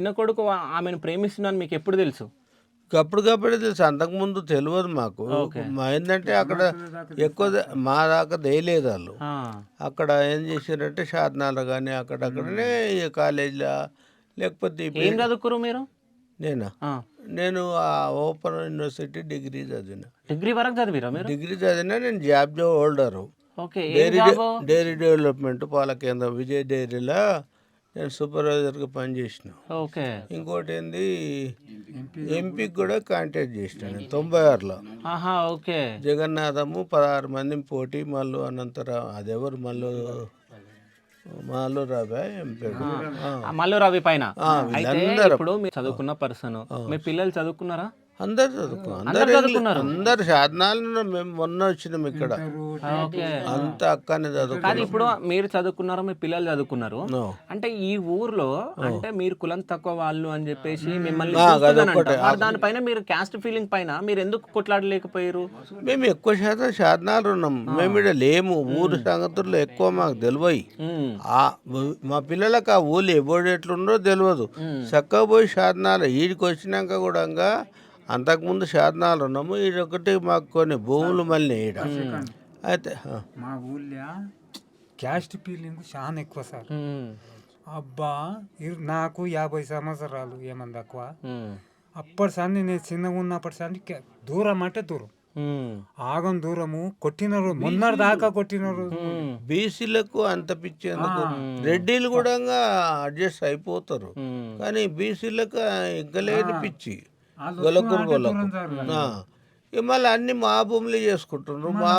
చిన్న కొడుకు ఆమెను ప్రేమిస్తున్నాను మీకు ఎప్పుడు తెలుసు? అప్పటికప్పుడే తెలుసు, అంతకుముందు తెలియదు మాకు. ఓకే. ఏంటంటే అక్కడ ఎక్కువ మా దాకా దేయలేదు వాళ్ళు. ఆ! అక్కడ ఏం చేశారంటే షాద్నాలు కానీ అక్కడక్కడనే కాలేజీలో లేకపోతే ఏం చదువుకుర్రు మీరు? నేనా ఆ! నేను ఆ ఓపెన్ యూనివర్సిటీ డిగ్రీ చదివిన. డిగ్రీ వరకు చదివిరా మీరు? డిగ్రీ చదివినా నేను జాబ్ హోల్డరు. ఓకే. ఏం జాబు? డైరీ డెవలప్మెంట్ పాల కేంద్రం విజయ్ డైరీలో నేను సూపర్వైజర్గా పనిచేసిన. ఓకే. ఇంకోటి ఏంది, ఎంపీకి కూడా కాంటాక్ట్ చేసిన నేను 96లో. ఆహా! ఓకే. జగన్నాథము 16 మంది పోటీ, మల్లు అనంతరావు, అదెవరు మల్లు రాబా ఎంపీ. ఆ! మల్లు పైన. అయితే వీళ్ళందరూ ఇప్పుడు మీరు చదువుకున్న పర్సన్. మీ పిల్లలు చదువుకున్నారా? అందరు చదువుకో, అందరు చదువుకున్నారు. అందరు సాధనాలు. మేము మొన్న వచ్చినాం ఇక్కడ, ఓకే. అంతా అక్కనే కాదు చదువుకున్నాం. ఇప్పుడు మీరు చదువుకున్నారు, మీ పిల్లలు చదువుకున్నారు. No. అంటే ఈ ఊర్లో అంటే మీరు కులం తక్కువ వాళ్ళు అని చెప్పేసి మిమ్మల్ని ఆ, చూస్తుందని అదొక్కటే. అంటారు. మరి దానిపైన మీరు క్యాస్ట్ ఫీలింగ్ పైన మీరు ఎందుకు కొట్లాడలేకపోయారు? మేము ఎక్కువ శాతం సాధనాలు ఉన్నాం. మేము ఇక్కడ లేము. ఊరు సంగతుల్లో ఎక్కువ మాకు తెలివయి. ఉమ్, మా పిల్లలకు ఆ ఊళ్ళు ఎవడు ఎట్లుండో తెలియదు. చక్కగా పోయి సాధనాలు ఈడికి వచ్చినాక కూడా అంతకుముందు సాధనాలు ఉన్నాము. ఈడొకటి మాకు కొన్ని భూములు మళ్ళీ ఈడ అయితే మా ఊళ్ళో క్యాస్ట్ ఫీలింగ్ చాలా ఎక్కువ సార్. ఉమ్, అబ్బా నాకు 50 సంవత్సరాలు ఏమన్నా తక్కువ. ఉమ్, అప్పటి సంది నేను చిన్నగా ఉన్నప్పటి సంది దూరం అంటే దూరం, ఉమ్, ఆగం దూరము. కొట్టినారు, మొన్నటి దాకా కొట్టినారు. బీసీలకు అంత పిచ్చేందుకు. రెడ్డిలు కూడా అడ్జస్ట్ అయిపోతారు, ఉమ్. కానీ బీసీలకు ఎగ్గలేని పిచ్చి. వాళ్ళు గొలకూరు అంటే దూరం సార్. ఇక మళ్ళీ అన్ని మా భూములు చేసుకుంటున్నారు. మా